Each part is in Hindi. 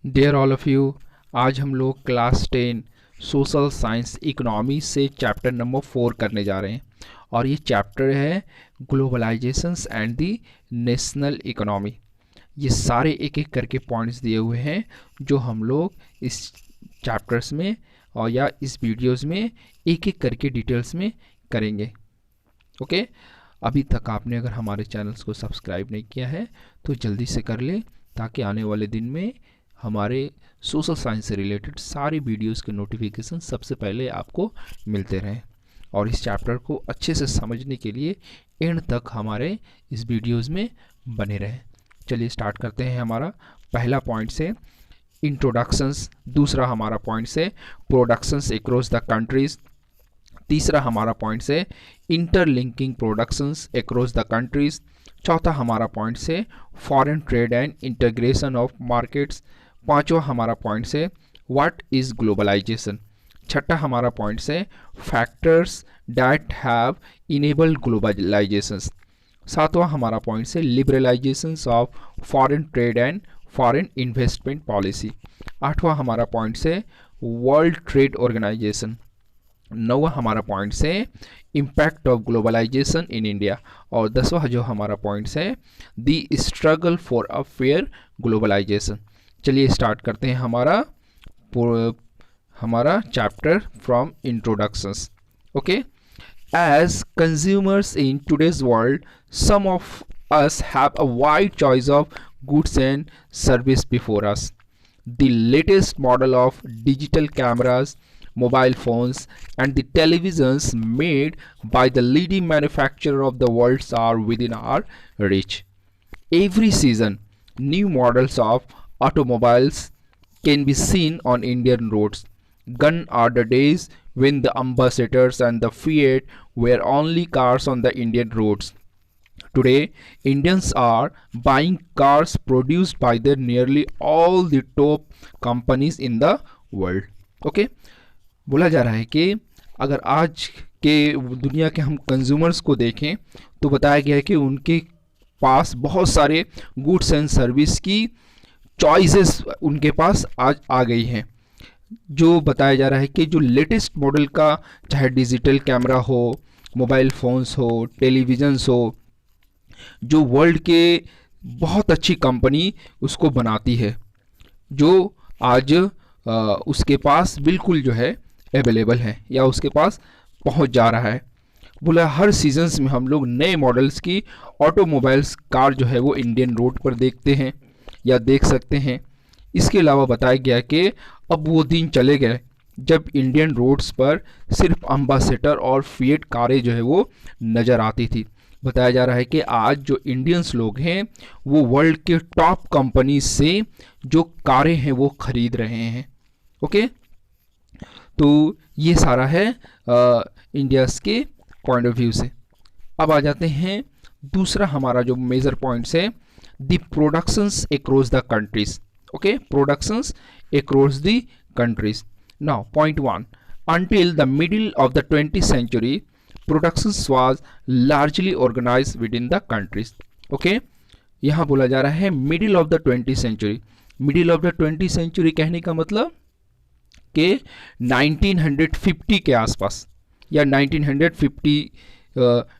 डियर ऑल ऑफ़ यू, आज हम लोग क्लास 10 सोशल साइंस इकोनॉमी से चैप्टर नंबर 4 करने जा रहे हैं। और ये चैप्टर है ग्लोबलाइजेशंस एंड दी नेशनल इकोनॉमी। ये सारे एक एक करके पॉइंट्स दिए हुए हैं जो हम लोग इस चैप्टर्स में और या इस वीडियोस में एक एक करके डिटेल्स में करेंगे। ओके, अभी तक आपने अगर हमारे चैनल्स को सब्सक्राइब नहीं किया है तो जल्दी से कर ले, ताकि आने वाले दिन में हमारे सोशल साइंस से रिलेटेड सारे वीडियोस के नोटिफिकेशन सबसे पहले आपको मिलते रहें। और इस चैप्टर को अच्छे से समझने के लिए एंड तक हमारे इस वीडियोस में बने रहें। चलिए स्टार्ट करते हैं। हमारा पहला पॉइंट से इंट्रोडक्शंस, दूसरा हमारा पॉइंट से प्रोडक्शंस अक्रॉस द कंट्रीज, तीसरा हमारा पॉइंट से interlinking productions across the countries, चौथा हमारा पॉइंट से foreign trade and integration of markets, पांचवा हमारा पॉइंट से व्हाट इज ग्लोबलाइजेशन, छठा हमारा पॉइंट से factors that have enabled globalisation, सातवां हमारा पॉइंट से liberalisation of foreign trade and foreign investment policy, आठवां हमारा पॉइंट से वर्ल्ड ट्रेड ऑर्गेनाइजेशन, नौवा हमारा पॉइंट से impact of globalisation in India, और दसवां जो हमारा पॉइंट है the struggle for a fair globalisation. चलिए स्टार्ट करते हैं हमारा chapter from introductions. Okay, as consumers in today's world, some of us have a wide choice of goods and service before us. The latest model of digital cameras, mobile phones and the televisions made by the leading manufacturer of the world are within our reach. Every season, new models of automobiles can be seen on Indian roads. Gone are the days when the ambassadors and the Fiat were only cars on the Indian roads. Today, Indians are buying cars produced by the nearly all the top companies in the world. Okay, बोला जा रहा है कि अगर आज के दुनिया के हम कंज्यूमर्स को देखें तो बताया गया है कि उनके पास बहुत सारे गुड्स एंड सर्विस की चॉइसेस उनके पास आज आ गई हैं। जो बताया जा रहा है कि जो लेटेस्ट मॉडल का, चाहे डिजिटल कैमरा हो, मोबाइल फ़ोन्स हो, टेलीविज़न्स हो, जो वर्ल्ड के बहुत अच्छी कंपनी उसको बनाती है, जो आज उसके पास बिल्कुल जो है अवेलेबल है या उसके पास पहुंच जा रहा है। बोला हर सीजन्स में हम लोग नए मॉडल्स की ऑटोमोबाइल्स कार जो है वो इंडियन रोड पर देखते हैं या देख सकते हैं। इसके अलावा बताया गया कि अब वो दिन चले गए जब इंडियन रोड्स पर सिर्फ अम्बासेडर और फिएट कारें जो है वो नज़र आती थी। बताया जा रहा है कि आज जो इंडियंस लोग हैं वो वर्ल्ड के टॉप कंपनी से जो कारें हैं वो खरीद रहे हैं। ओके, तो ये सारा है इंडियाज़ के पॉइंट ऑफ व्यू से। अब आ जाते हैं दूसरा हमारा जो मेजर पॉइंट्स है, the productions across the countries. Okay, productions across the countries. Now point 1, until the middle of the 20th century, productions was largely organized within the countries. Okay, यहाँ बोला जा रहा है middle of the 20th century. Middle of the 20th century कहने का मतलब कि 1950 के आसपास या 1950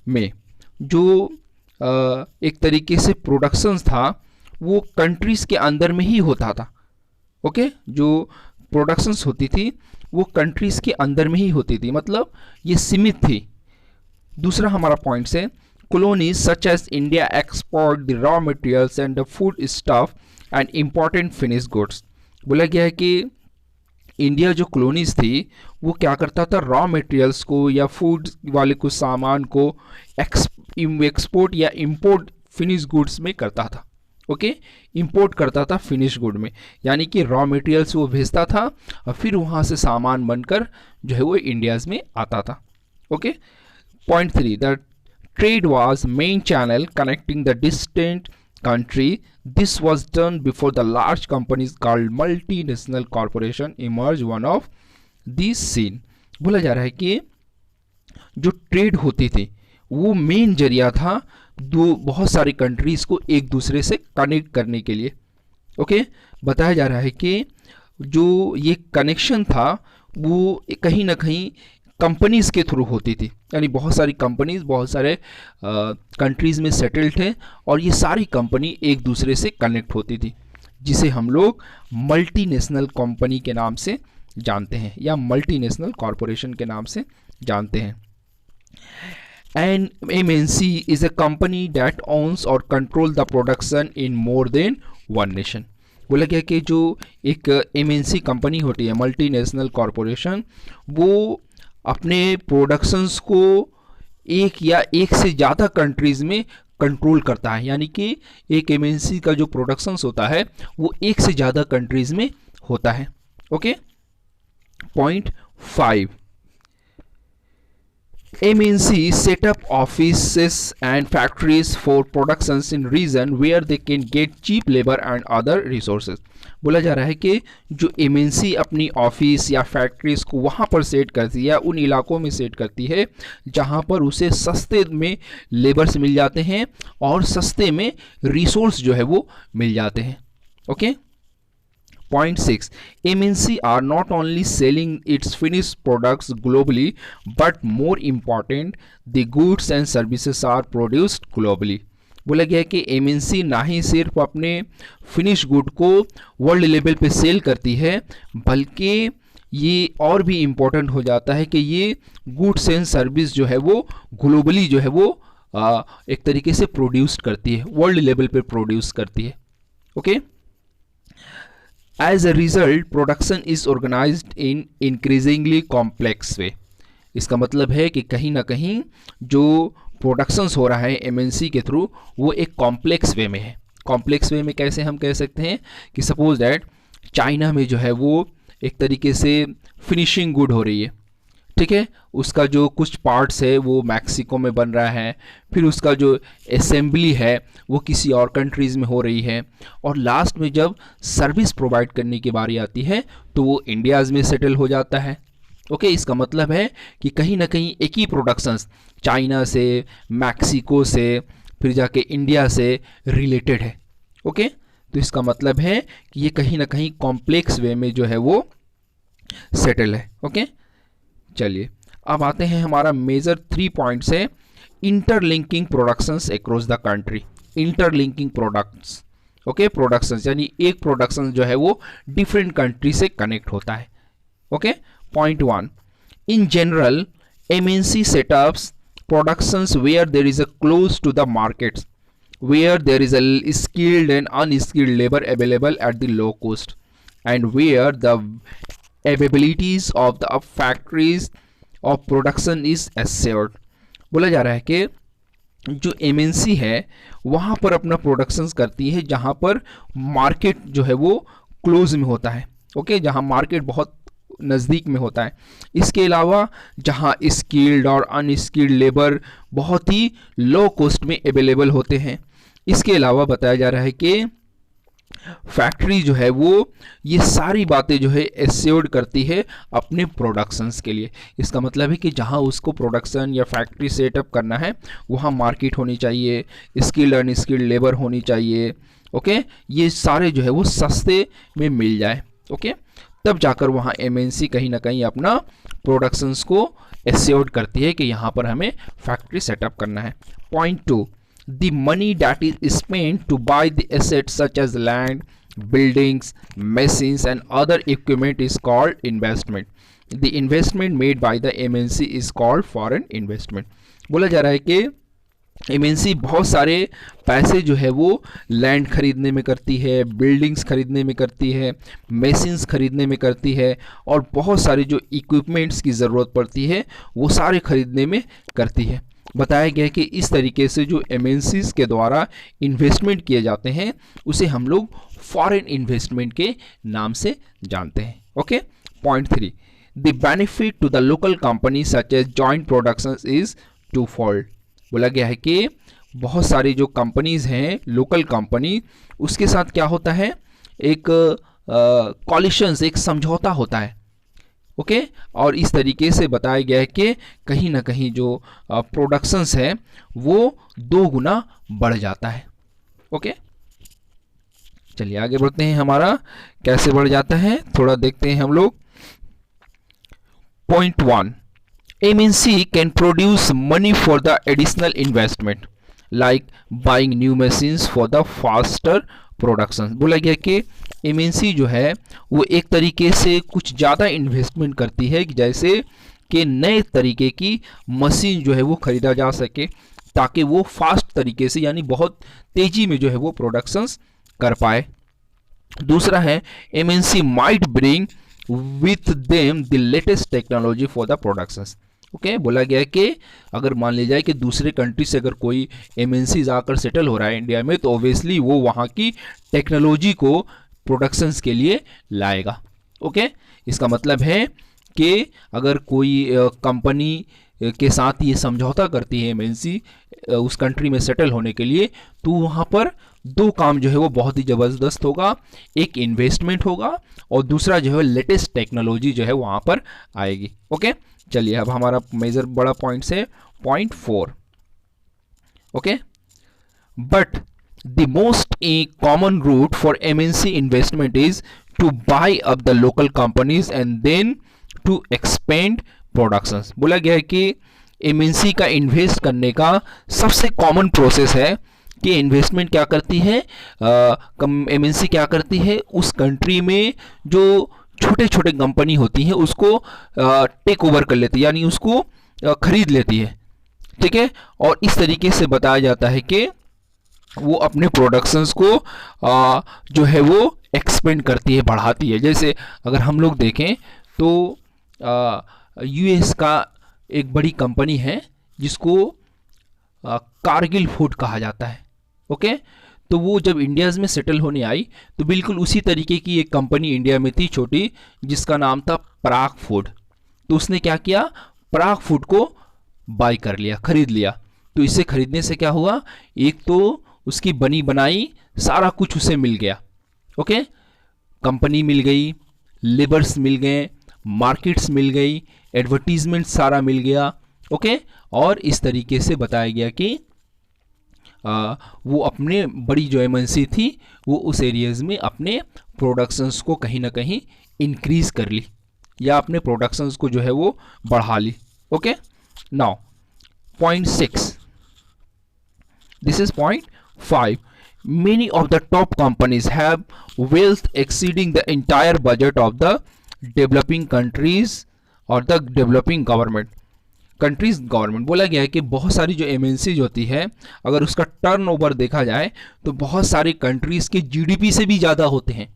में जो एक तरीके से प्रोडक्शंस था वो कंट्रीज़ के अंदर में ही होता था। ओके, जो प्रोडक्शंस होती थी वो कंट्रीज़ के अंदर में ही होती थी, मतलब ये सीमित थी। दूसरा हमारा पॉइंट है colonies such as India export the raw materials and the food stuff and important finished goods. बोला गया है कि इंडिया जो कॉलोनीज थी वो क्या करता था, रॉ मटेरियल्स को या फूड वाले कुछ सामान को एक्सपोर्ट या इंपोर्ट फिनिश गुड्स में करता था। ओके, इंपोर्ट करता था फिनिश गुड में, यानी कि रॉ मटेरियल्स वो भेजता था और फिर वहाँ से सामान बनकर जो है वो इंडियाज़ में आता था। Okay, Point 3, the trade was main channel connecting the distant country. This was done before the large companies called multinational corporation emerged one of these scene. बोला जा रहा है कि जो ट्रेड होती थी वो मेन जरिया था दो बहुत सारी कंट्रीज को एक दूसरे से कनेक्ट करने के लिए। ओके, बताया जा रहा है कि जो ये कनेक्शन था वो कहीं ना कहीं कंपनीज के थ्रू होती थी, यानी बहुत सारी कंपनीज बहुत सारे कंट्रीज में सेटल्ड थे और ये सारी कंपनी एक दूसरे से कनेक्ट होती थी, जिसे हम लोग मल्टीनेशनल कंपनी के नाम से जानते हैं या मल्टीनेशनल कॉरपोरेशन के नाम से जानते हैं। An MNC is a company that owns or control the production in more than one nation। बोला गया कि जो एक MNC कंपनी होती है, मल्टीनेशनल कॉरपोरेशन, वो अपने प्रोडक्शंस को एक या एक से ज़्यादा कंट्रीज़ में कंट्रोल करता है, यानी कि एक MNC का जो प्रोडक्शंस होता है वो एक से ज़्यादा कंट्रीज़ में होता है। Okay, point 5, MNC set up offices and factories for productions in region where they can get cheap labor and other resources। बोला जा रहा है कि जो MNC अपनी ऑफिस या फैक्ट्रीज को वहाँ पर सेट करती है या उन इलाकों में सेट करती है जहाँ पर उसे सस्ते में लेबर्स मिल जाते हैं और सस्ते में रिसोर्स जो है वो मिल जाते हैं। Okay, Point 6, MNC are not only selling its finished products globally, but more important, the goods and services are produced globally। बोला गया है कि MNC ना ही सिर्फ अपने फिनिश गुड को वर्ल्ड लेवल पे सेल करती है, बल्कि ये और भी इम्पोर्टेंट हो जाता है कि ये गुड्स एंड सर्विस जो है वो ग्लोबली जो है वो एक तरीके से प्रोड्यूस करती है, वर्ल्ड लेवल पे प्रोड्यूस करती है। Okay, As a result, production is organized in increasingly complex way। इसका मतलब है कि कहीं ना कहीं जो प्रोडक्शंस हो रहा है MNC के थ्रू वो एक कॉम्प्लेक्स वे में है। कॉम्प्लेक्स वे में कैसे हम कह सकते हैं कि सपोज दैट चाइना में जो है वो एक तरीके से फिनिशिंग गुड हो रही है, ठीक है, उसका जो कुछ पार्ट्स है वो मैक्सिको में बन रहा है, फिर उसका जो असेंबली है वो किसी और कंट्रीज़ में हो रही है, और लास्ट में जब सर्विस प्रोवाइड करने की बारी आती है तो वो इंडियाज़ में सेटल हो जाता है। ओके, इसका मतलब है कि कहीं ना कहीं एक ही प्रोडक्शंस चाइना से, मैक्सिको से, फिर जाके इंडिया से रिलेटेड है। ओके, तो इसका मतलब है कि ये कहीं ना कहीं कॉम्प्लेक्स वे में जो है वो सेटल है। ओके, चलिए अब आते हैं, हमारा मेजर 3 पॉइंट्स है interlinking productions across the country. Interlinking products, okay, productions यानी एक प्रोडक्शन जो है वो डिफरेंट कंट्री से कनेक्ट होता है। Okay, point 1, in general MNC setups productions where there is a close to the markets where there is a skilled and unskilled labor available at the low cost and where the availabilities of the factories of production is assured। बोला जा रहा है कि जो MNC है वहाँ पर अपना प्रोडक्शंस करती है जहाँ पर मार्केट जो है वो क्लोज में होता है। ओके, जहाँ मार्केट बहुत नज़दीक में होता है। इसके अलावा जहाँ स्किल्ड और अनस्किल्ड लेबर बहुत ही लो कॉस्ट में अवेलेबल होते हैं। इसके अलावा बताया जा रहा है कि फैक्ट्री जो है वो ये सारी बातें जो है एश्योर्ड करती है अपने प्रोडक्शंस के लिए। इसका मतलब है कि जहाँ उसको प्रोडक्शन या फैक्ट्री सेटअप करना है वहाँ मार्केट होनी चाहिए, स्किल्ड अनस्किल्ड लेबर होनी चाहिए। ओके, ये सारे जो है वो सस्ते में मिल जाए। ओके, तब जाकर वहाँ MNC कहीं ना कहीं अपना प्रोडक्शंस को एश्योर्ड करती है कि यहाँ पर हमें फैक्ट्री सेटअप करना है। Point 2, the money that is spent to buy the assets such as land, buildings, machines and other equipment is called investment। The investment made by the MNC is called foreign investment। बोला जा रहा है कि MNC बहुत सारे पैसे जो है वो लैंड खरीदने में करती है, बिल्डिंग्स खरीदने में करती है, मशीन्स खरीदने में करती है, और बहुत सारे जो इक्विपमेंट्स की ज़रूरत पड़ती है वो सारे खरीदने में करती है। बताया गया है कि इस तरीके से जो MNCs के द्वारा इन्वेस्टमेंट किए जाते हैं उसे हम लोग फॉरेन इन्वेस्टमेंट के नाम से जानते हैं। Okay, point 3, the benefit to the local company such as joint productions is twofold. बोला गया है कि बहुत सारी जो कंपनीज हैं लोकल कंपनी, उसके साथ क्या होता है, एक कॉलिशंस, एक समझौता होता है। ओके, और इस तरीके से बताया गया है कि कहीं ना कहीं जो प्रोडक्शंस है वो 2 गुना बढ़ जाता है। ओके, चलिए आगे बढ़ते हैं, हमारा कैसे बढ़ जाता है थोड़ा देखते हैं हम लोग। Point 1, MNC can produce money for the additional investment like buying new machines for the faster production। बोला गया कि MNC जो है वो एक तरीके से कुछ ज़्यादा इन्वेस्टमेंट करती है कि जैसे कि नए तरीके की मशीन जो है वो खरीदा जा सके ताकि वो फास्ट तरीके से यानी बहुत तेज़ी में जो है वो प्रोडक्शंस कर पाए। दूसरा है MNC might bring with them the latest technology for the productions. Okay, बोला गया है कि अगर मान लिया जाए कि दूसरे कंट्री से अगर कोई MNC आकर सेटल हो रहा है इंडिया में तो ऑब्वियसली वो वहाँ की टेक्नोलॉजी को प्रोडक्शंस के लिए लाएगा। ओके, इसका मतलब है कि अगर कोई कंपनी के साथ ये समझौता करती है MNC उस कंट्री में सेटल होने के लिए, तो वहाँ पर दो काम जो है वो बहुत ही ज़बरदस्त होगा, एक इन्वेस्टमेंट होगा और दूसरा जो है लेटेस्ट टेक्नोलॉजी जो है वहाँ पर आएगी। ओके, चलिए अब हमारा मेजर बड़ा पॉइंट है point 4। Okay, but the most common route for MNC investment is to buy up the local companies and then to expand productions. बोला गया है कि MNC का इन्वेस्ट करने का सबसे कॉमन प्रोसेस है कि इन्वेस्टमेंट क्या करती है, MNC क्या करती है, उस कंट्री में जो छोटे छोटे कंपनी होती हैं उसको टेक ओवर कर लेती है यानी उसको खरीद लेती है। ठीक है, और इस तरीके से बताया जाता है कि वो अपने प्रोडक्शंस को जो है वो एक्सपेंड करती है, बढ़ाती है। जैसे अगर हम लोग देखें तो US का एक बड़ी कंपनी है जिसको कारगिल फूड कहा जाता है। ओके, तो वो जब इंडियाज़ में सेटल होने आई तो बिल्कुल उसी तरीके की एक कंपनी इंडिया में थी छोटी जिसका नाम था पराग फूड। तो उसने क्या किया, पराग फूड को बाय कर लिया, खरीद लिया। तो इसे खरीदने से क्या हुआ, एक तो उसकी बनी बनाई सारा कुछ उसे मिल गया। ओके, कंपनी मिल गई, लेबर्स मिल गए, मार्केट्स मिल गई, एडवर्टीजमेंट सारा मिल गया। ओके, और इस तरीके से बताया गया कि वो अपने बड़ी जो MNC थी वो उस एरियाज़ में अपने प्रोडक्शंस को कहीं ना कहीं इंक्रीज कर ली या अपने प्रोडक्शंस को जो है वो बढ़ा ली। Okay, now point 6, this is point 5, many of the top companies have wealth exceeding the entire budget of the developing countries और द डेवलपिंग गवर्नमेंट। बोला गया है कि बहुत सारी जो MNCs होती है अगर उसका टर्नओवर देखा जाए तो बहुत सारी कंट्रीज़ के GDP से भी ज़्यादा होते हैं।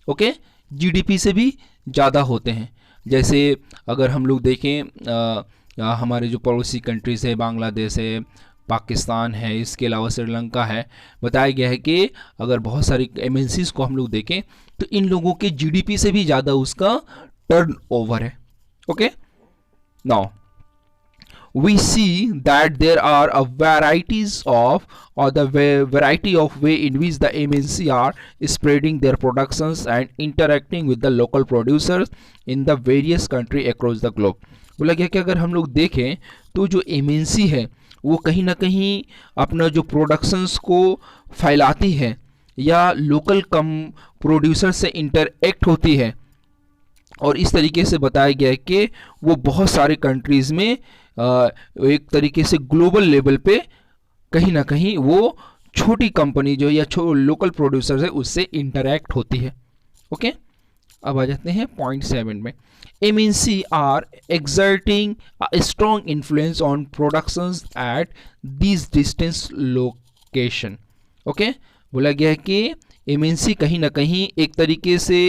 ओके, GDP से भी ज़्यादा होते हैं। जैसे अगर हम लोग देखें हमारे जो पड़ोसी कंट्रीज़ है, बांग्लादेश है, पाकिस्तान है, इसके अलावा श्रीलंका है, बताया गया है कि अगर बहुत सारी MNCs को हम लोग देखें तो इन लोगों के GDP से भी ज़्यादा उसका टर्नओवर है। Okay, now we see that there are a varieties of or the variety of way in which the MNC are spreading their productions and interacting with the local producers in the various country across the globe। बोला गया कि अगर हम लोग देखें तो जो MNC है वो कहीं ना कहीं अपना जो प्रोडक्शंस को फैलाती है या लोकल कम प्रोड्यूसर से इंटरएक्ट होती है, और इस तरीके से बताया गया है कि वो बहुत सारे कंट्रीज़ में एक तरीके से ग्लोबल लेवल पे कहीं ना कहीं वो छोटी कंपनी जो या लोकल प्रोड्यूसर है उससे इंटरैक्ट होती है। ओके, अब आ जाते हैं पॉइंट 7 में। MNC are exerting strong influence on productions at this distance location. Okay, बोला गया है कि MNC कहीं ना कहीं एक तरीके से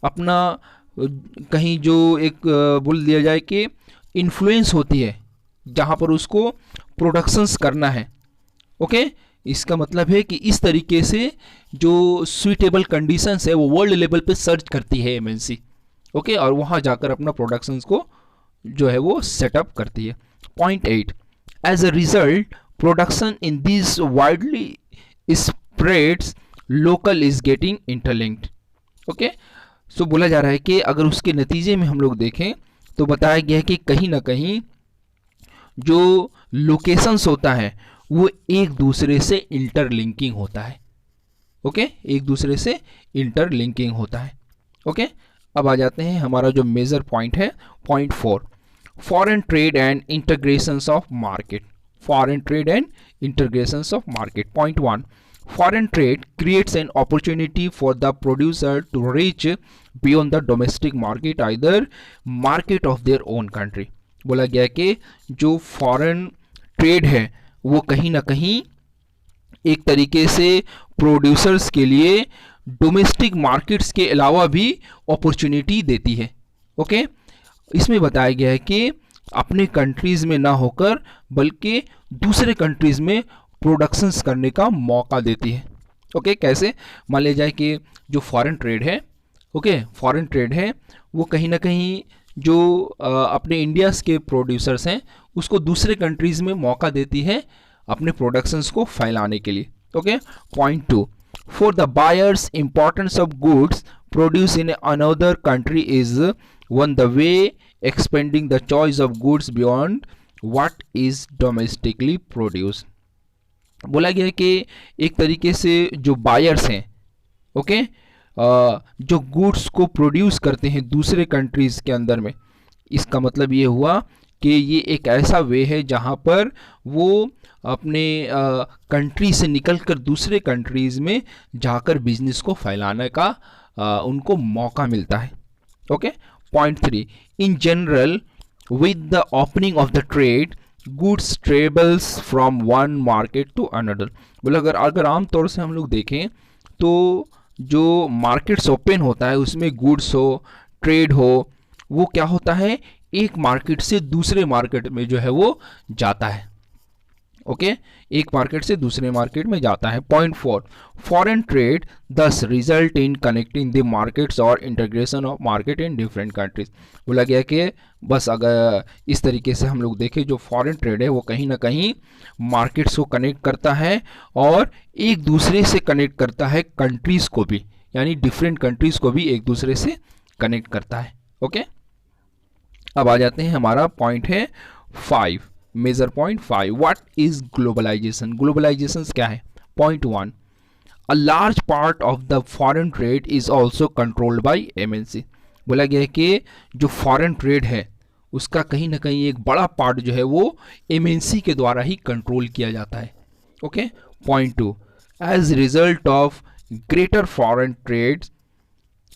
अपना कहीं जो एक बोल दिया जाए कि इन्फ्लुएंस होती है जहाँ पर उसको प्रोडक्शंस करना है। ओके, इसका मतलब है कि इस तरीके से जो सुइटेबल कंडीशंस है वो वर्ल्ड लेवल पे सर्च करती है MNC। ओके, और वहाँ जाकर अपना प्रोडक्शंस को जो है वो सेटअप करती है। Point 8, as a result production in this widely spreads local is getting interlinked. Okay, so बोला जा रहा है कि अगर उसके नतीजे में हम लोग देखें तो बताया गया है कि कहीं ना कहीं जो लोकेशंस होता है वो एक दूसरे से इंटरलिंकिंग होता है। ओके, एक दूसरे से इंटरलिंकिंग होता है। ओके, अब आ जाते हैं हमारा जो मेजर पॉइंट है, point 4, foreign trade and integrations of market. Foreign trade and integrations of market. Point 1, foreign trade creates an opportunity for the producer to reach beyond the domestic market, either market of their own country। बोला गया कि जो फॉरेन ट्रेड है वो कहीं ना कहीं एक तरीके से प्रोड्यूसर्स के लिए डोमेस्टिक मार्केट्स के अलावा भी अपॉर्चुनिटी देती है। ओके, इसमें बताया गया है कि अपने कंट्रीज़ में ना होकर बल्कि दूसरे कंट्रीज़ में प्रोडक्शंस करने का मौका देती है। ओके, कैसे? मान लिया जाए कि जो फॉरेन ट्रेड है, ओके, फॉरेन ट्रेड है वो कहीं ना कहीं जो अपने इंडियाज़ के प्रोड्यूसर्स हैं उसको दूसरे कंट्रीज़ में मौका देती है अपने प्रोडक्शंस को फैलाने के लिए। Okay, point 2, for the buyers importance of goods produce in another country is one the way expanding the choice of goods beyond what is domestically produce. बोला गया है कि एक तरीके से जो बायर्स हैं, ओके, जो गुड्स को प्रोड्यूस करते हैं दूसरे कंट्रीज़ के अंदर में, इसका मतलब ये हुआ कि ये एक ऐसा वे है जहाँ पर वो अपने कंट्री से निकलकर दूसरे कंट्रीज़ में जाकर बिजनेस को फैलाने का उनको मौका मिलता है। Okay, point 3, in general with the opening of the trade goods travels from one market to another. बोला अगर आमतौर से हम लोग देखें तो जो मार्केट्स ओपन होता है उसमें गुड्स हो, ट्रेड हो, वो क्या होता है, एक मार्केट से दूसरे मार्केट में जो है वो जाता है। ओके, एक मार्केट से दूसरे मार्केट में जाता है। Point 4, foreign trade does result in connecting the markets और integration of market in different countries. बोला गया कि बस अगर इस तरीके से हम लोग देखें जो फॉरेन ट्रेड है वो कहीं ना कहीं मार्केट्स को कनेक्ट करता है और एक दूसरे से कनेक्ट करता है कंट्रीज़ को भी, यानी डिफरेंट कंट्रीज़ को भी एक दूसरे से कनेक्ट करता है। ओके, अब आ जाते हैं हमारा पॉइंट है 5, major point 5, what is globalization. Globalization क्या है? Point 1, a large part of the foreign trade is also controlled by MNC. बोला गया है कि जो फॉरेन ट्रेड है उसका कहीं ना कहीं एक बड़ा पार्ट जो है वो एमएनसी के द्वारा ही कंट्रोल किया जाता है। Okay, point 2, as result of greater foreign trade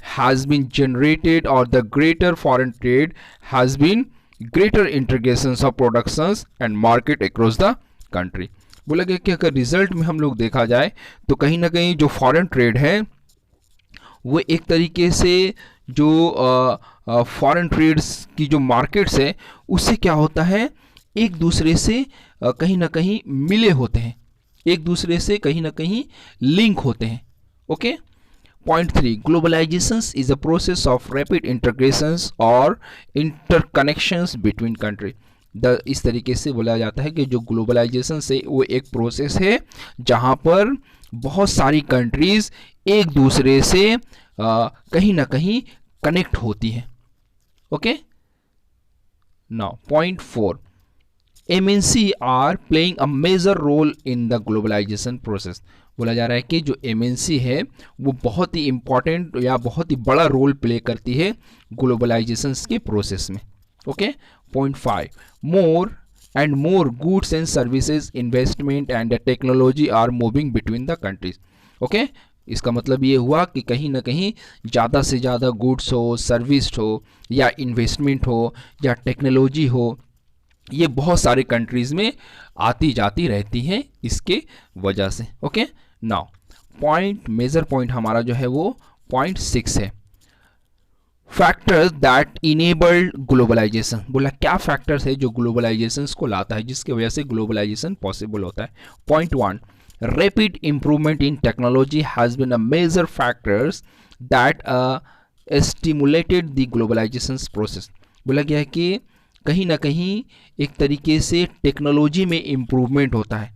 has been generated or the greater foreign trade has been greater integrations of productions and market across the country। बोला गया कि अगर रिजल्ट में हम लोग देखा जाए तो कहीं ना कहीं जो फॉरेन ट्रेड है वो एक तरीके से जो फॉरेन ट्रेड्स की जो मार्केट्स है उससे क्या होता है, एक दूसरे से कहीं ना कहीं मिले होते हैं, एक दूसरे से कहीं ना कहीं लिंक होते हैं। Okay, point 3, globalisations is a process of rapid integrations और इंटरकनेक्शंस बिटवीन कंट्री। इस तरीके से बोला जाता है कि जो ग्लोबलाइजेशन से वो एक प्रोसेस है जहाँ पर बहुत सारी कंट्रीज़ एक दूसरे से कहीं ना कहीं कनेक्ट होती हैं। Okay, now point 4, MNC are playing a major role in the globalization process. बोला जा रहा है कि जो एमएनसी है वो बहुत ही इम्पॉर्टेंट या बहुत ही बड़ा रोल प्ले करती है ग्लोबलाइजेशन के प्रोसेस में। Okay, point 5, more and more goods and services investment and technology are moving between the countries. Okay, इसका मतलब ये हुआ कि कहीं ना कहीं ज़्यादा से ज़्यादा गुड्स हो, सर्विस हो या इन्वेस्टमेंट हो या टेक्नोलॉजी हो, ये बहुत सारे कंट्रीज़ में आती जाती रहती हैं इसके वजह से। Okay, now point, major point हमारा जो है वो पॉइंट 6 है, फैक्टर्स दैट इनेबल्ड ग्लोबलाइजेशन। बोला क्या फैक्टर्स है जो ग्लोबलाइजेशन को लाता है, जिसकी वजह से ग्लोबलाइजेशन पॉसिबल होता है। Point 1, rapid improvement in technology has been a major factors that stimulated the globalization process. बोला गया है कि कहीं ना कहीं एक तरीके से टेक्नोलॉजी में इम्प्रूवमेंट होता है।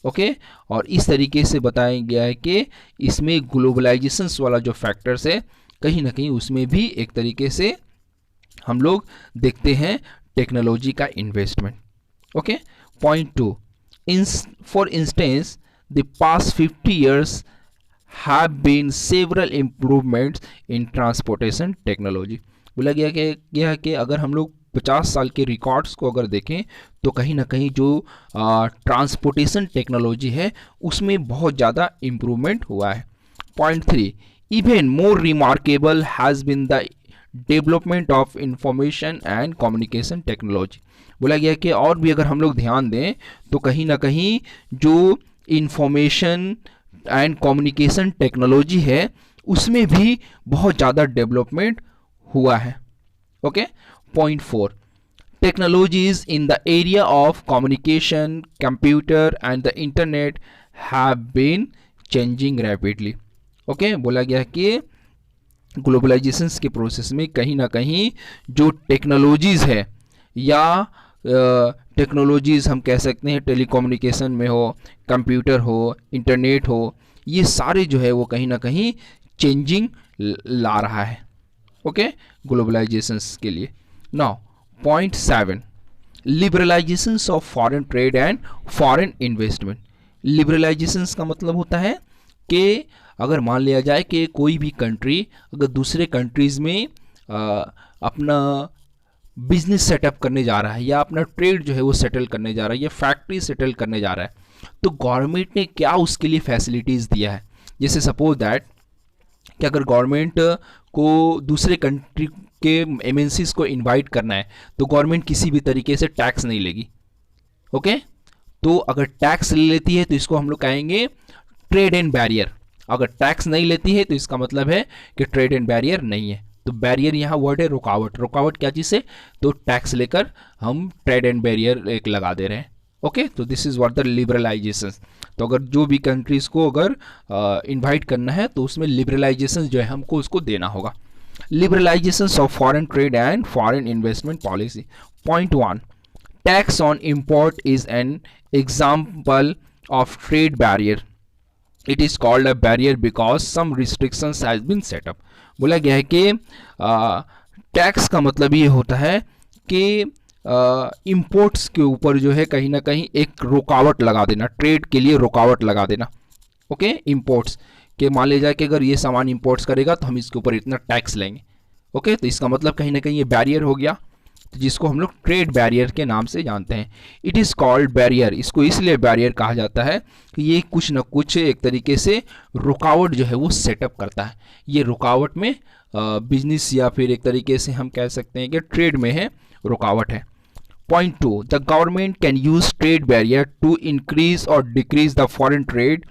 ओके, और इस तरीके से बताया गया है कि इसमें ग्लोबलाइजेशन वाला जो फैक्टर्स है कहीं ना कहीं उसमें भी एक तरीके से हम लोग देखते हैं टेक्नोलॉजी का investment. Okay, point 2, for instance the past 50 years have been several improvements in transportation technology। बोला गया कि अगर हम लोग 50 साल के रिकॉर्ड्स को अगर देखें तो कहीं ना कहीं जो ट्रांसपोर्टेशन टेक्नोलॉजी है उसमें बहुत ज़्यादा इम्प्रूवमेंट हुआ है। Point 3, even more remarkable has been the development of information and communication technology. बोला गया कि और भी अगर हम लोग ध्यान दें तो कहीं ना कहीं जो इंफॉर्मेशन एंड कम्युनिकेशन टेक्नोलॉजी है उसमें भी बहुत ज़्यादा डेवलपमेंट हुआ है। Okay. Point 4, technologies in the area of communication, computer and the internet have been changing rapidly. Okay. बोला गया कि ग्लोबलाइजेशन के प्रोसेस में कहीं ना कहीं जो टेक्नोलॉजीज़ है या टेक्नोलॉजीज़ हम कह सकते हैं टेलीकम्युनिकेशन में हो, कंप्यूटर हो, इंटरनेट हो, ये सारे जो है वो कहीं ना कहीं चेंजिंग ला रहा है। ओके, ग्लोबलाइजेशन के लिए। Now point 7, liberalization of foreign trade and foreign investment. Liberalization का मतलब होता है कि अगर मान लिया जाए कि कोई भी कंट्री अगर दूसरे कंट्रीज़ में अपना बिजनेस सेटअप करने जा रहा है या अपना ट्रेड जो है वो सेटल करने जा रहा है या फैक्ट्री सेटल करने जा रहा है, तो गवर्नमेंट ने क्या उसके लिए फैसिलिटीज़ दिया है। जैसे सपोज दैट कि अगर गवर्नमेंट को दूसरे कंट्री के एमएनसीज को इनवाइट करना है तो गवर्नमेंट किसी भी तरीके से टैक्स नहीं लेगी। ओके, तो अगर टैक्स ले लेती है तो इसको हम लोग कहेंगे ट्रेड एंड बैरियर। अगर टैक्स नहीं लेती है तो इसका मतलब है कि ट्रेड एंड बैरियर नहीं है। तो बैरियर यहाँ वर्ड है रुकावट। रुकावट क्या चीज़ है? तो टैक्स लेकर हम ट्रेड एंड बैरियर एक लगा दे रहे हैं। ओके, तो this is what the liberalization. तो अगर जो भी कंट्रीज़ को अगर इनवाइट करना है तो उसमें लिबरलाइजेशन जो है हमको उसको देना होगा। Liberalization of foreign trade and foreign investment policy. Point 1, tax on import is an example of trade barrier. It is called a barrier because some restrictions has been set up. बोला गया है कि टैक्स का मतलब ये होता है कि इंपोर्ट्स के ऊपर जो है कहीं ना कहीं एक रुकावट लगा देना, ट्रेड के लिए रुकावट लगा देना। ओके, इंपोर्ट्स के मान लिया जाए कि अगर ये सामान इंपोर्ट्स करेगा तो हम इसके ऊपर इतना टैक्स लेंगे। ओके, तो इसका मतलब कहीं ना कहीं ये बैरियर हो गया, तो जिसको हम लोग ट्रेड बैरियर के नाम से जानते हैं। It is called barrier. इसको इसलिए बैरियर कहा जाता है कि ये कुछ ना कुछ एक तरीके से रुकावट जो है वो सेटअप करता है। ये रुकावट में बिजनेस या फिर एक तरीके से हम कह सकते हैं कि ट्रेड में है, रुकावट है। Point 2, the government can use trade barrier to increase और decrease the foreign trade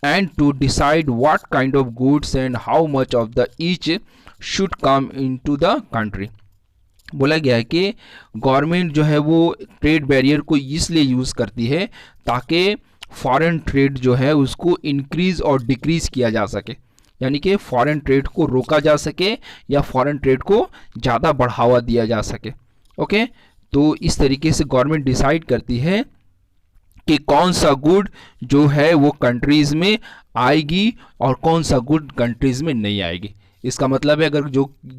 and to decide what kind of goods and how much of the each should come into the country। बोला गया है कि गवर्नमेंट जो है वो ट्रेड बैरियर को इसलिए यूज़ करती है ताकि फॉरेन ट्रेड जो है उसको इंक्रीज और डिक्रीज किया जा सके, यानी कि फॉरेन ट्रेड को रोका जा सके या फॉरेन ट्रेड को ज़्यादा बढ़ावा दिया जा सके। ओके, तो इस तरीके से गवर्नमेंट डिसाइड करती है कि कौन सा गुड जो है वो कंट्रीज़ में आएगी और कौन सा गुड कंट्रीज़ में नहीं आएगी। इसका मतलब है अगर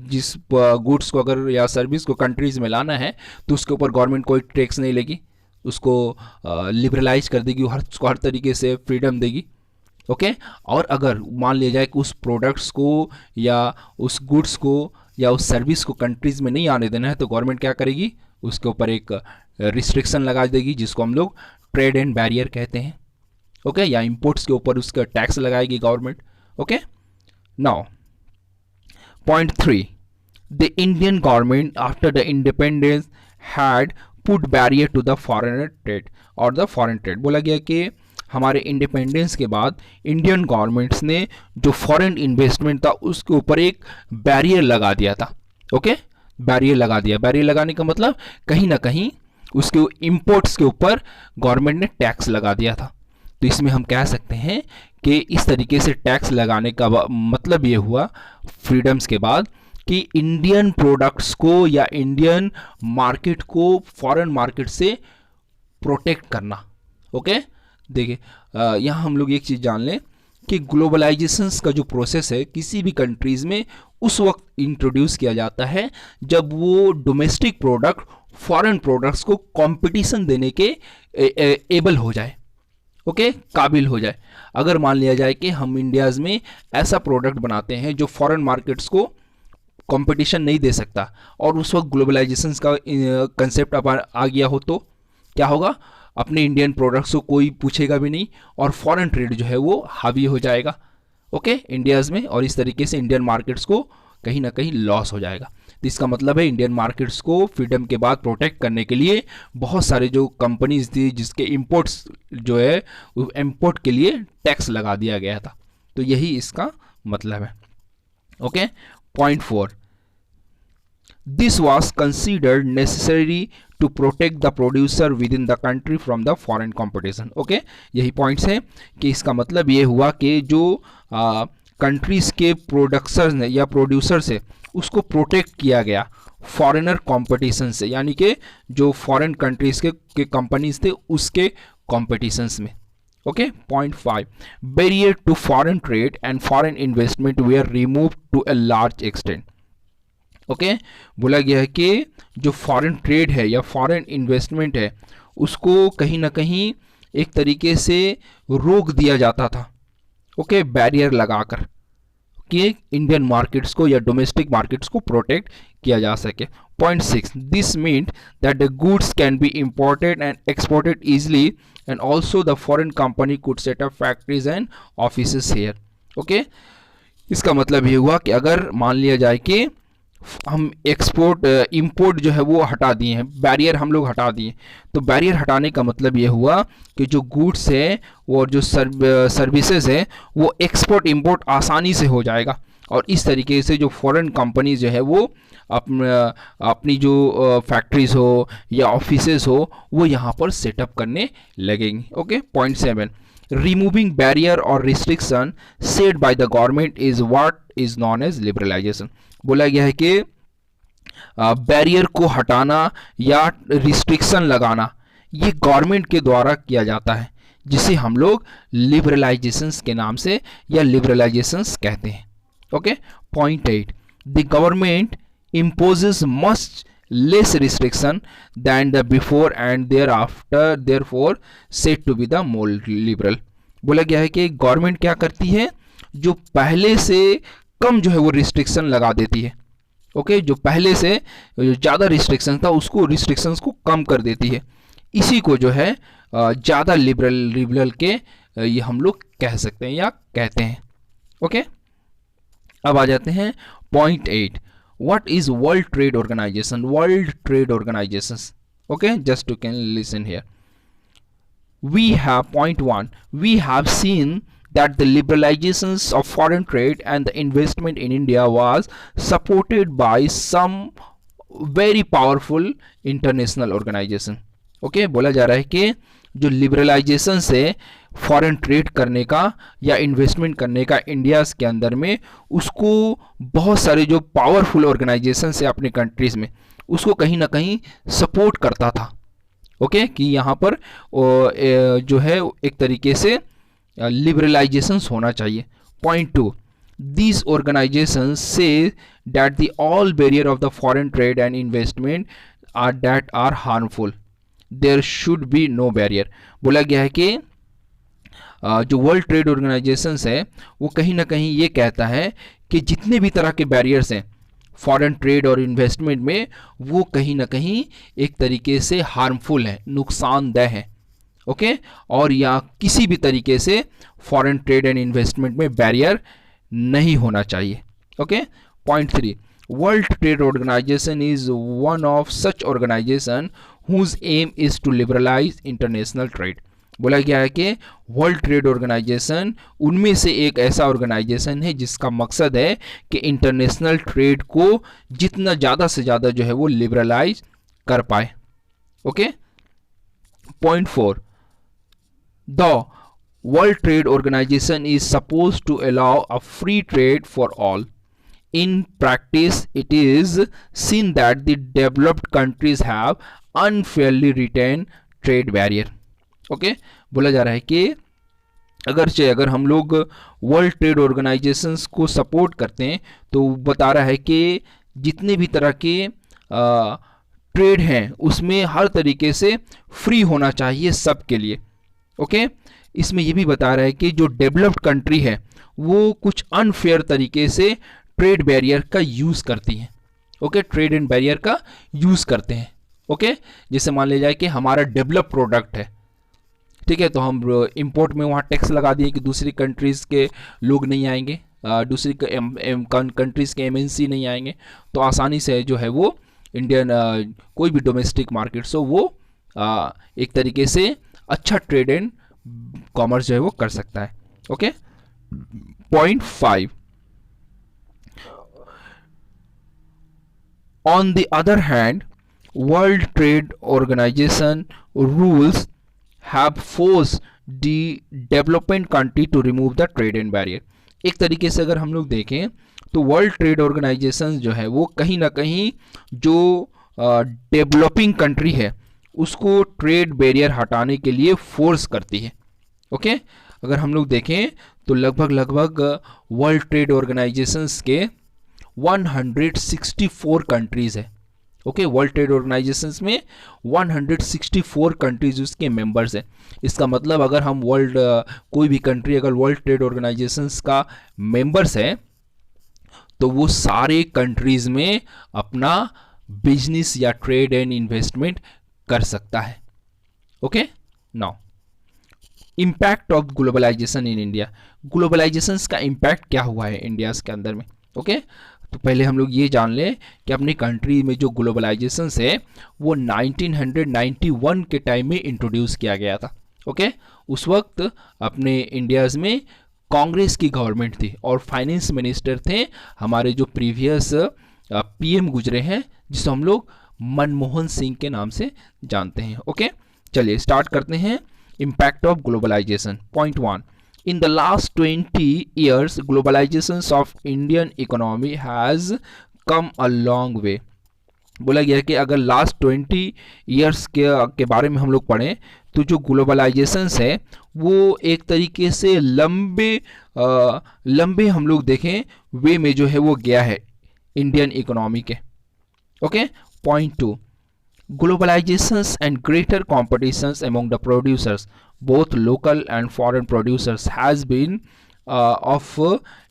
जिस गुड्स को अगर या सर्विस को कंट्रीज़ में लाना है तो उसके ऊपर गवर्नमेंट कोई टैक्स नहीं लेगी, उसको लिबरलाइज कर देगी, उसको हर तरीके से फ्रीडम देगी। ओके, और अगर मान लिया जाए कि उस प्रोडक्ट्स को या उस गुड्स को या उस सर्विस को कंट्रीज़ में नहीं आने देना है तो गवर्नमेंट क्या करेगी, उसके ऊपर एक रिस्ट्रिक्शन लगा देगी जिसको हम लोग ट्रेड एंड बैरियर कहते हैं। ओके, या इंपोर्ट्स के ऊपर उसका टैक्स लगाएगी government. Okay, now point 3, the Indian government after the independence had put barrier to the foreign trade और द फॉरेन ट्रेड। बोला गया कि हमारे इंडिपेंडेंस के बाद इंडियन गवर्नमेंट्स ने जो फॉरेन इन्वेस्टमेंट था उसके ऊपर एक बैरियर लगा दिया था। ओके, बैरियर लगा दिया। बैरियर लगाने का मतलब कहीं ना कहीं उसके इंपोर्ट्स के ऊपर गवर्नमेंट ने टैक्स लगा दिया था। तो इसमें हम कह सकते हैं कि इस तरीके से टैक्स लगाने का मतलब ये हुआ फ्रीडम्स के बाद कि इंडियन प्रोडक्ट्स को या इंडियन मार्केट को फॉरेन मार्केट से प्रोटेक्ट करना। ओके, देखिए यहाँ हम लोग एक चीज़ जान लें कि ग्लोबलाइजेशंस का जो प्रोसेस है किसी भी कंट्रीज़ में उस वक्त इंट्रोड्यूस किया जाता है जब वो डोमेस्टिक प्रोडक्ट फॉरेन प्रोडक्ट्स को कंपटीशन देने के एबल हो जाए। ओके, काबिल हो जाए। अगर मान लिया जाए कि हम इंडियाज में ऐसा प्रोडक्ट बनाते हैं जो फॉरेन मार्केट्स को कंपटीशन नहीं दे सकता, और उस वक्त ग्लोबलाइजेशन का कंसेप्ट अब आ गया हो, तो क्या होगा, अपने इंडियन प्रोडक्ट्स को कोई पूछेगा भी नहीं और फॉरेन ट्रेड जो है वो हावी हो जाएगा ओके इंडियाज़ में, और इस तरीके से इंडियन मार्केट्स को कहीं ना कहीं लॉस हो जाएगा। तो इसका मतलब है इंडियन मार्केट्स को फ्रीडम के बाद प्रोटेक्ट करने के लिए बहुत सारे जो कंपनीज थी जिसके इंपोर्ट्स जो है इंपोर्ट के लिए टैक्स लगा दिया गया था। तो यही इसका मतलब है। Okay, point 4, this was considered necessary to protect the producer within the country from the foreign competition। Okay, यही पॉइंट्स हैं कि इसका मतलब ये हुआ कि जो कंट्रीज के प्रोडक्शर्स ने या प्रोड्यूसर्स है उसको प्रोटेक्ट किया गया फॉरेनर कंपटीशन से, यानी कि जो फॉरेन कंट्रीज के कंपनीज थे उसके कंपटीशंस में। Okay, point 5, barrier to foreign trade and foreign investment were remove to a large extent. Okay, बोला गया है कि जो फॉरेन ट्रेड है या फॉरेन इन्वेस्टमेंट है उसको कहीं ना कहीं एक तरीके से रोक दिया जाता था। ओके, बैरियर लगाकर कि इंडियन मार्केट्स को या डोमेस्टिक मार्केट्स को प्रोटेक्ट किया जा सके। Point 6, this means that the goods can be imported and exported easily and also the foreign company could set up factories and offices here. Okay, इसका मतलब ये हुआ कि अगर मान लिया जाए कि हम एक्सपोर्ट इंपोर्ट जो है वो हटा दिए हैं, बैरियर हम लोग हटा दिए, तो बैरियर हटाने का मतलब ये हुआ कि जो गुड्स है और जो सर्विसेज है वो एक्सपोर्ट इंपोर्ट आसानी से हो जाएगा, और इस तरीके से जो फॉरेन कंपनी जो है वो अपनी जो फैक्ट्रीज हो या ऑफिसेज हो वो यहाँ पर सेटअप करने लगेंगे। ओके, पॉइंट 7, रिमूविंग बैरियर और restriction set by the government is what is known as liberalization. बोला गया है कि बैरियर को हटाना या रिस्ट्रिक्शन लगाना ये गवर्नमेंट के द्वारा किया जाता है, जिसे हम लोग लिबरलाइजेशंस के नाम से या लिबरलाइजेशंस कहते हैं। Okay, point 8, the government imposes much less restriction than the before and thereafter therefore said to be the more liberal। बोला गया है कि गवर्नमेंट क्या करती है, जो पहले से कम जो है वो रिस्ट्रिक्शन लगा देती है। ओके, जो पहले से जो ज़्यादा रिस्ट्रिक्शन था उसको रिस्ट्रिक्शंस को कम कर देती है, इसी को जो है ज़्यादा लिबरल के ये हम लोग कह सकते हैं या कहते हैं। ओके, अब आ जाते हैं point 8, what is World Trade Organization? World Trade Organizations, okay, just you can listen here. We have point 1, we have seen that the liberalizations of foreign trade and the investment in India was supported by some very powerful international organization। okay, बोला जा रहा है कि जो लिबरलाइजेशन से फॉरेन ट्रेड करने का या इन्वेस्टमेंट करने का इंडिया के अंदर में, उसको बहुत सारे जो पावरफुल ऑर्गेनाइजेशन है अपने कंट्रीज़ में उसको कहीं ना कहीं सपोर्ट करता था। ओके, कि यहाँ पर जो है एक तरीके से लिबरलाइजेशंस होना चाहिए। Point 2, these organizations say that the all barrier of the foreign trade and investment are that are harmful, there should be no barrier। बोला गया है कि जो वर्ल्ड ट्रेड ऑर्गेनाइजेशंस है वो कहीं ना कहीं ये कहता है कि जितने भी तरह के बैरियर्स हैं फॉरेन ट्रेड और इन्वेस्टमेंट में वो कहीं ना कहीं एक तरीके से हार्मफुल है, नुकसानदेह है। ओके, और या किसी भी तरीके से फॉरेन ट्रेड एंड इन्वेस्टमेंट में बैरियर नहीं होना चाहिए। Okay, point 3, world trade organization is one of such organization whose aim is to liberalize international trade. बोला गया है कि वर्ल्ड ट्रेड ऑर्गेनाइजेशन उनमें से एक ऐसा ऑर्गेनाइजेशन है जिसका मकसद है कि इंटरनेशनल ट्रेड को जितना ज़्यादा से ज़्यादा जो है वो लिबरलाइज कर पाए। Okay, point 4, the world trade organization is suppose to allow a free trade for all. In practice, it is seen that the developed countries have unfairly retained trade barrier। Okay, बोला जा रहा है कि अगर हम लोग वर्ल्ड ट्रेड ऑर्गेनाइजेशंस को सपोर्ट करते हैं तो बता रहा है कि जितने भी तरह के ट्रेड हैं उसमें हर तरीके से फ्री होना चाहिए सबके लिए। ओके, इसमें ये भी बता रहा है कि जो डेवलप्ड कंट्री है वो कुछ अनफेयर तरीके से ट्रेड बैरियर का यूज़ करती हैं। ओके, ट्रेड एंड बैरियर का यूज़ करते हैं। ओके, जैसे मान लिया जाए कि हमारा डेवलप प्रोडक्ट है, ठीक है, तो हम इंपोर्ट में वहाँ टैक्स लगा दिए कि दूसरी कंट्रीज़ के लोग नहीं आएंगे, दूसरी कंट्रीज़ के एमएनसी नहीं आएंगे, तो आसानी से जो है वो इंडियन कोई भी डोमेस्टिक मार्केट्स हो वो एक तरीके से अच्छा ट्रेड एंड कॉमर्स जो है वो कर सकता है। Okay, point 5, on the other hand, World Trade Organization rules have forced the developing country to remove the trade and barrier। एक तरीके से अगर हम लोग देखें तो वर्ल्ड ट्रेड ऑर्गेनाइजेशन जो है वो कहीं ना कहीं जो डेवलपिंग कंट्री है उसको ट्रेड बैरियर हटाने के लिए फोर्स करती है। ओके, अगर हम लोग देखें तो लगभग वर्ल्ड ट्रेड ऑर्गेनाइजेशंस के 164 कंट्रीज़ है। ओके, वर्ल्ड ट्रेड ऑर्गेनाइजेशंस में 164 कंट्रीज उसके मेंबर्स हैं। इसका मतलब अगर हम कोई भी कंट्री अगर वर्ल्ड ट्रेड ऑर्गेनाइजेशंस का मेंबर्स है तो वो सारे कंट्रीज में अपना बिजनेस या ट्रेड एंड इन्वेस्टमेंट कर सकता है। Okay, now impact of globalisation in India. Globalization का इम्पैक्ट क्या हुआ है इंडिया के अंदर में। ओके, तो पहले हम लोग ये जान लें कि अपनी कंट्री में जो ग्लोबलाइजेशन है वो 1991 के टाइम में इंट्रोड्यूस किया गया था। ओके, उस वक्त अपने इंडियाज़ में कांग्रेस की गवर्नमेंट थी और फाइनेंस मिनिस्टर थे हमारे जो प्रीवियस पीएम गुजरे हैं जिसे हम लोग मनमोहन सिंह के नाम से जानते हैं। ओके, चलिए स्टार्ट करते हैं। Impact of globalization. Point 1, in the last 20 years globalization of Indian economy has come a long way। बोला गया है कि अगर लास्ट 20 ईयर्स के बारे में हम लोग पढ़ें तो जो ग्लोबलाइजेशन है वो एक तरीके से लंबे हम लोग देखें वे में जो है वो गया है इंडियन इकोनॉमी के। Okay, point 2, globalizations and greater competitions among the producers, both local and foreign producers, has been of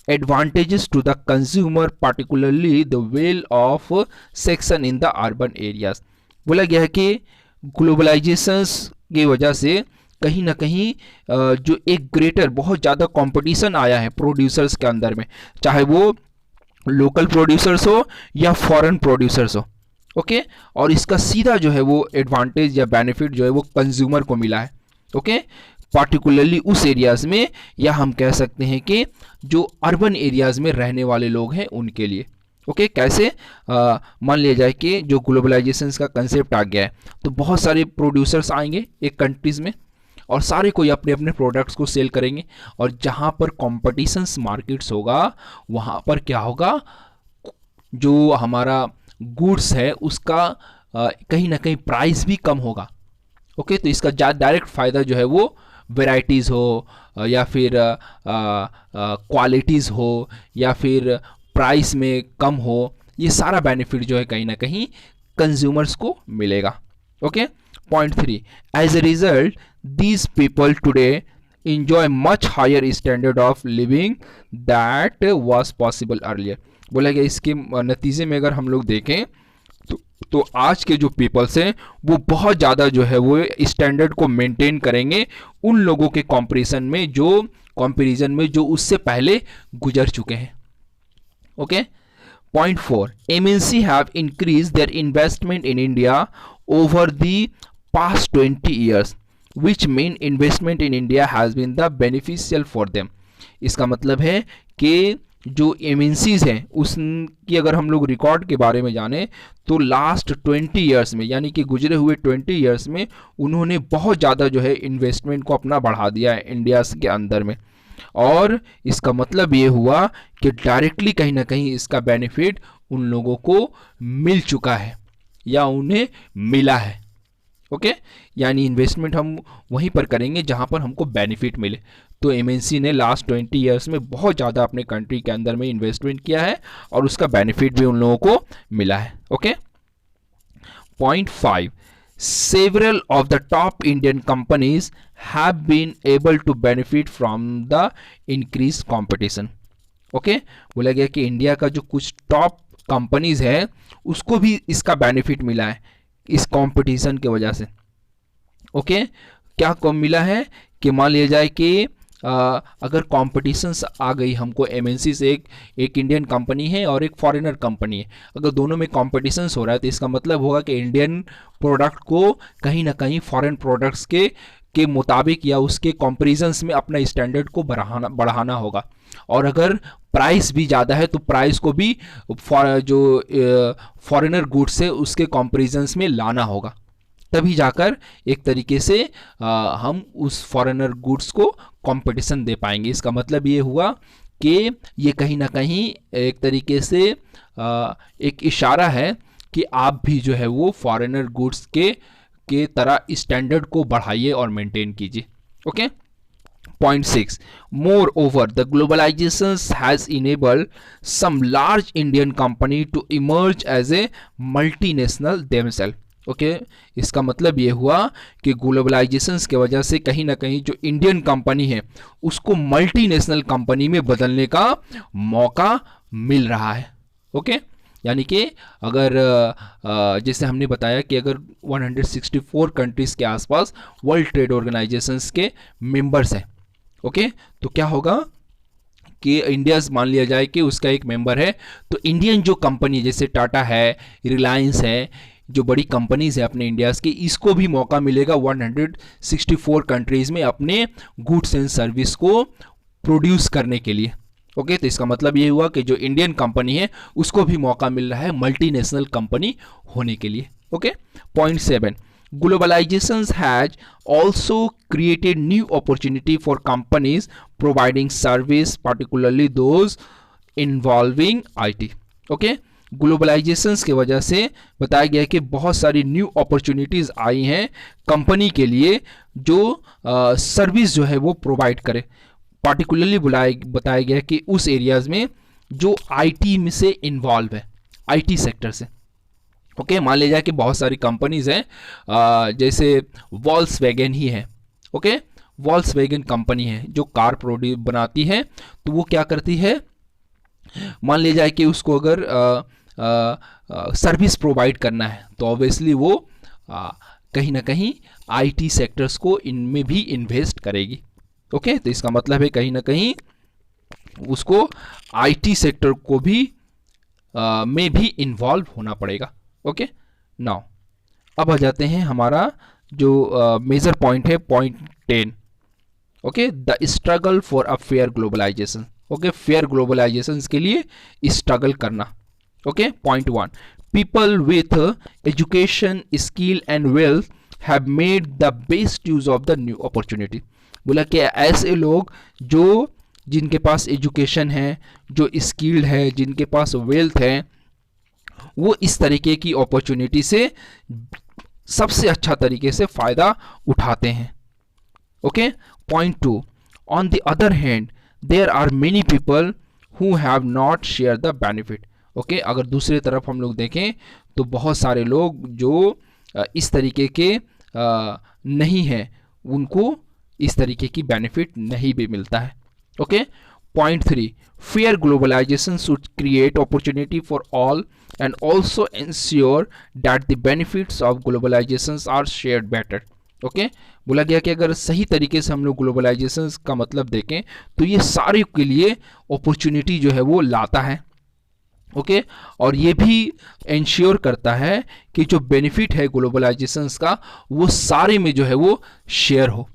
advantages to the consumer, particularly the well-off section in the urban areas। बोला गया है कि ग्लोबलाइजेशंस की वजह से कहीं ना कहीं जो एक ग्रेटर बहुत ज़्यादा कंपटीशन आया है प्रोड्यूसर्स के अंदर में, चाहे वो लोकल प्रोड्यूसर्स हो या फॉरेन प्रोड्यूसर्स हो। ओके, और इसका सीधा जो है वो एडवांटेज या बेनिफिट जो है वो कंज्यूमर को मिला है। ओके, पार्टिकुलरली उस एरियाज़ में, या हम कह सकते हैं कि जो अर्बन एरियाज़ में रहने वाले लोग हैं उनके लिए। ओके, कैसे मान लिया जाए कि जो ग्लोबलाइजेशन का कंसेप्ट आ गया है तो बहुत सारे प्रोड्यूसर्स आएंगे एक कंट्रीज़ में और सारे कोई अपने अपने प्रोडक्ट्स को सेल करेंगे, और जहाँ पर कॉम्पिटिशन्स मार्केट्स होगा वहाँ पर क्या होगा, जो हमारा गुड्स है उसका कहीं ना कहीं प्राइस भी कम होगा। ओके, तो इसका डायरेक्ट फ़ायदा जो है वो वेराइटीज़ हो या फिर क्वालिटीज़ हो या फिर प्राइस में कम हो, ये सारा बेनिफिट जो है कहीं ना कहीं कंज्यूमर्स को मिलेगा। Okay, point 3, as a result these people today enjoy much higher standard of living that was possible earlier। बोला गया इसके नतीजे में अगर हम लोग देखें तो आज के जो पीपल्स हैं वो बहुत ज़्यादा जो है वो स्टैंडर्ड को मेंटेन करेंगे उन लोगों के कंपैरिजन में जो उससे पहले गुजर चुके हैं। Okay, point 4, MNC have increase their investment in India over the past 20 years which mean investment in India has been the beneficial for them। इसका मतलब है कि जो एमएनसीज हैं उसकी अगर हम लोग रिकॉर्ड के बारे में जानें तो लास्ट 20 ईयर्स में, यानी कि गुजरे हुए 20 ईयर्स में उन्होंने बहुत ज़्यादा जो है इन्वेस्टमेंट को अपना बढ़ा दिया है इंडिया के अंदर में, और इसका मतलब ये हुआ कि डायरेक्टली कहीं ना कहीं इसका बेनिफिट उन लोगों को मिल चुका है या उन्हें मिला है। ओके, यानी इन्वेस्टमेंट हम वहीं पर करेंगे जहां पर हमको बेनिफिट मिले। तो एमएनसी ने लास्ट 20 ईयर्स में बहुत ज़्यादा अपने कंट्री के अंदर में इन्वेस्टमेंट किया है और उसका बेनिफिट भी उन लोगों को मिला है। Okay, point 5, several of the top Indian companies have been able to benefit from the increased competition. Okay बोला गया कि इंडिया का जो कुछ टॉप कंपनीज है उसको भी इसका बेनिफिट मिला है इस कंपटीशन के वजह से. ओके क्या कम मिला है कि मान लिया जाए कि अगर कॉम्पिटिशन्स आ गई हमको एमएनसी से, एक इंडियन कंपनी है और एक फॉरेनर कंपनी है, अगर दोनों में कॉम्पिटिशन्स हो रहा है तो इसका मतलब होगा कि इंडियन प्रोडक्ट को कहीं ना कहीं फॉरेन प्रोडक्ट्स के मुताबिक या उसके कंपैरिजंस में अपना स्टैंडर्ड को बढ़ाना होगा. और अगर प्राइस भी ज़्यादा है तो प्राइस को भी जो फॉरेनर गुड्स है उसके कंपैरिजंस में लाना होगा, तभी जाकर एक तरीके से हम उस फॉरेनर गुड्स को कंपटीशन दे पाएंगे. इसका मतलब ये हुआ कि ये कहीं ना कहीं एक तरीके से एक इशारा है कि आप भी जो है वो फॉरेनर गुड्स के तरह स्टैंडर्ड को बढ़ाइए और मेंटेन कीजिए. Okay. Point 6. Moreover, the globalization has enabled some large Indian company to emerge as a multinational themselves. Okay इसका मतलब ये हुआ कि ग्लोबलाइजेशन के वजह से कहीं ना कहीं जो इंडियन कंपनी है उसको मल्टीनेशनल कंपनी में बदलने का मौका मिल रहा है. ओके यानी कि अगर जैसे हमने बताया कि अगर 164 कंट्रीज़ के आसपास वर्ल्ड ट्रेड ऑर्गेनाइजेशंस के मेंबर्स हैं. ओके तो क्या होगा कि इंडिया मान लिया जाए कि उसका एक मेंबर है, तो इंडियन जो कंपनी जैसे टाटा है, रिलायंस है, जो बड़ी कंपनीज है अपने इंडियाज़ की, इसको भी मौका मिलेगा 164 कंट्रीज़ में अपने गुड्स एंड सर्विस को प्रोड्यूस करने के लिए. ओके तो इसका मतलब ये हुआ कि जो इंडियन कंपनी है उसको भी मौका मिल रहा है मल्टीनेशनल कंपनी होने के लिए. Okay. Point 7. Globalization has also created new opportunity for companies providing service, particularly those involving IT. Okay globalisations की वजह से बताया गया कि बहुत सारी न्यू अपॉर्चुनिटीज़ आई हैं कंपनी के लिए जो सर्विस जो है वो प्रोवाइड करे. पार्टिकुलरली बताया गया कि उस एरियाज में जो आईटी में से इन्वॉल्व है, आईटी सेक्टर से. ओके मान लिया जाए कि बहुत सारी कंपनीज हैं जैसे वॉल्क्सवैगन ही है. ओके वॉल्क्सवैगन कंपनी है जो कार प्रोड्यूस बनाती है, तो वो क्या करती है, मान लिया जाए कि उसको अगर सर्विस प्रोवाइड करना है तो ऑब्वियसली वो कहीं ना कहीं आईटी सेक्टर्स को इनमें भी इन्वेस्ट करेगी. ओके तो इसका मतलब है कहीं ना कहीं उसको आईटी सेक्टर को भी में भी इन्वॉल्व होना पड़ेगा. ओके नाउ अब आ जाते हैं हमारा जो मेजर पॉइंट है, point 10. Okay the struggle for a fair globalization. Okay fair globalization के लिए स्ट्रगल करना. Okay point 1. People with education, skill and wealth have made the best use of the new opportunity. बोला कि ऐसे लोग जो जिनके पास एजुकेशन है, जो स्किल्ड है, जिनके पास वेल्थ है, वो इस तरीके की अपॉर्चुनिटी से सबसे अच्छा तरीके से फ़ायदा उठाते हैं. Okay point 2. On the other hand there are many people who have not share the benefit. Okay अगर दूसरी तरफ हम लोग देखें तो बहुत सारे लोग जो इस तरीके के नहीं हैं, उनको इस तरीके की बेनिफिट नहीं भी मिलता है. Okay point 3. Fair globalization should create opportunity for all and also ensure that the benefits of globalizations are shared better. Okay बोला गया कि अगर सही तरीके से हम लोग ग्लोबलाइजेशन का मतलब देखें तो ये सारे के लिए अपॉर्चुनिटी जो है वो लाता है. ओके और ये भी इंश्योर करता है कि जो बेनिफिट है ग्लोबलाइजेशन का वो सारे में जो है वो शेयर हो.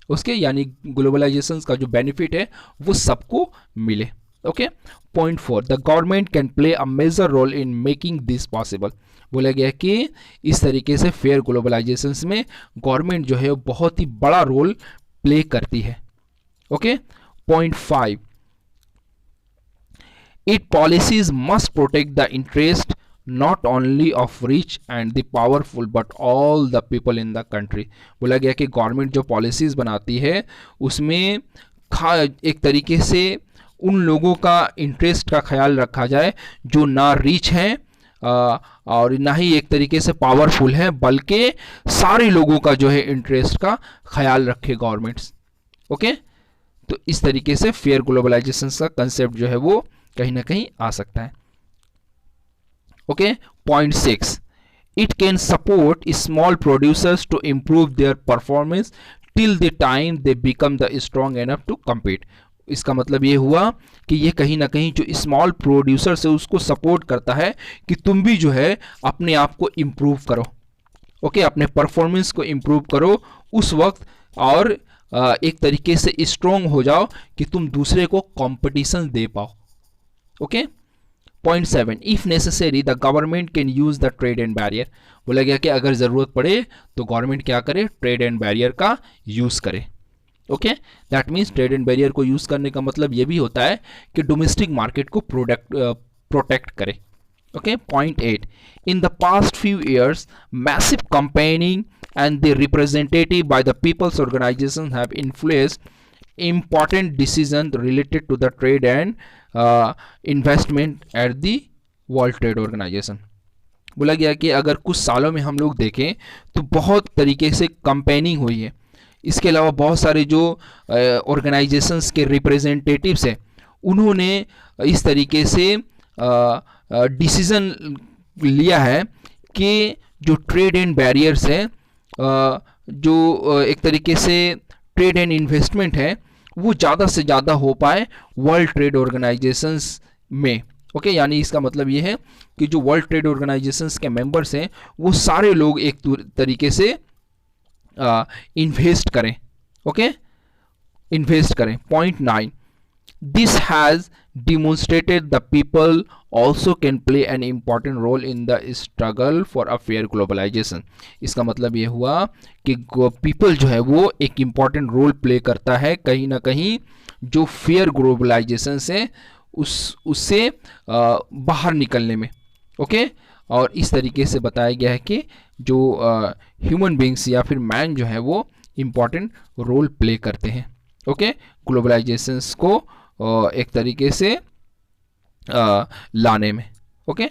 उसके यानी ग्लोबलाइजेशन का जो बेनिफिट है वो सबको मिले. Okay point 4. The government can play a major role in making this possible. बोला गया कि इस तरीके से फेयर ग्लोबलाइजेशन में गवर्नमेंट जो है बहुत ही बड़ा रोल प्ले करती है. Okay point 5. It policies must protect the interest not only of rich and the powerful but all the people in the country. बोला गया कि गवर्नमेंट जो पॉलिसीज बनाती है उसमें एक तरीके से उन लोगों का इंटरेस्ट का ख्याल रखा जाए जो ना रिच हैं और ना ही एक तरीके से पावरफुल है, बल्कि सारे लोगों का जो है इंटरेस्ट का ख्याल रखे गवर्नमेंट्स। ओके, तो इस तरीके से फेयर ग्लोबलाइजेशन का कंसेप्ट जो है वो कहीं ना कहीं आ सकता है। Okay, point 6, it can support small producers to improve their performance till the time they become the strong enough to compete. इसका मतलब ये हुआ कि ये कहीं ना कहीं जो स्मॉल प्रोड्यूसर है उसको सपोर्ट करता है कि तुम भी जो है अपने आप को इम्प्रूव करो। ओके, अपने परफॉर्मेंस को इम्प्रूव करो उस वक्त, और एक तरीके से स्ट्रॉन्ग हो जाओ कि तुम दूसरे को कंपटीशन दे पाओ। Okay, point 7, if necessary the government can use the trade and barrier. बोला गया कि अगर जरूरत पड़े तो गवर्नमेंट क्या करे, ट्रेड एंड बैरियर का यूज करे। Okay, that means trade and barrier को यूज करने का मतलब ये भी होता है कि डोमेस्टिक मार्केट को प्रोटेक्ट करे। Okay, point 8, in the past few years massive campaigning and the representative by the people's organizations have influenced important decisions related to the trade and investment at the World Trade Organization। बोला गया कि अगर कुछ सालों में हम लोग देखें तो बहुत तरीके से कंपेनिंग हुई है। इसके अलावा बहुत सारे जो ऑर्गेनाइजेशंस के रिप्रेजेंटेटिव्स हैं उन्होंने इस तरीके से डिसीजन लिया है कि जो ट्रेड एंड बैरियर्स है, जो एक तरीके से ट्रेड एंड इन्वेस्टमेंट है, वो ज़्यादा से ज़्यादा हो पाए वर्ल्ड ट्रेड ऑर्गेनाइजेशंस में। ओके, यानी इसका मतलब ये है कि जो वर्ल्ड ट्रेड ऑर्गेनाइजेशंस के मेंबर्स हैं वो सारे लोग एक तरीके से इन्वेस्ट करें। ओके, इन्वेस्ट करें। Point 9, this has demonstrated the people also can play an important role in the struggle for a fair globalization। इसका मतलब ये हुआ कि पीपल जो है वो एक इम्पॉर्टेंट रोल प्ले करता है कहीं ना कहीं जो फेयर ग्लोबलाइजेशन से उससे बाहर निकलने में। ओके, और इस तरीके से बताया गया है कि जो ह्यूमन बींग्स या फिर मैन जो है वो इम्पॉर्टेंट रोल प्ले करते हैं। ओके, ग्लोबलाइजेशंस को एक तरीके से लाने में। ओके,